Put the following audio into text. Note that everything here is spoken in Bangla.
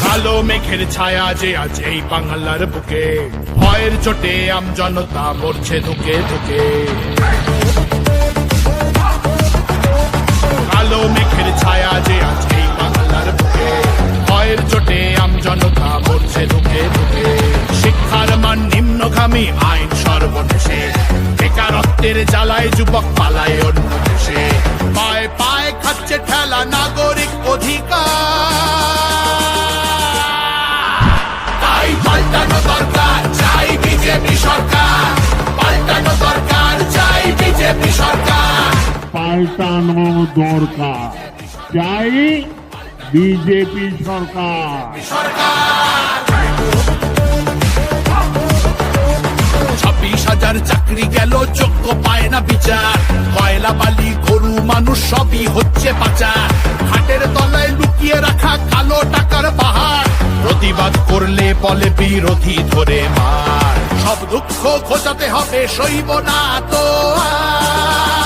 কালো মেঘের ছায়া যে আজ এই বাংলার বুকে, ভয়ের চোটে আমজনতা মরছে ধুকে ধুকে। কালো মেঘের ছায়া যে আজ এই বাংলার বুকে, ভয়ের চোটে আমজনতা মরছে ধুকে ধুকে। শিক্ষার মান নিম্নগামী, আইন সর্বনেশে, বেকারত্বের জ্বালায় যুবক পালায় অন্য দেশে। পায়ে পায়ে খাচ্ছে ঠেলা নাগরিক অধিকার, তাই পাল্টানো দরকার, চাই বিজেপি সরকার। পাল্টানো দরকার, চাই বিজেপি সরকার। পাল্টানো দরকার, চাই বিজেপি সরকার। 26,000 চাকরি গেল, যোগ্য পায় না বিচার। কয়লা বালি গরু মানুষ সবই হচ্ছে পাচার। ঘাটের তলায় লুকিয়ে রাখা কালো টাকার পাহাড়, প্রতিবাদ করলে বলে বিরোধী ধরে মার। সব দুঃখ ঘোচাতে হবে, সইব না তো আর।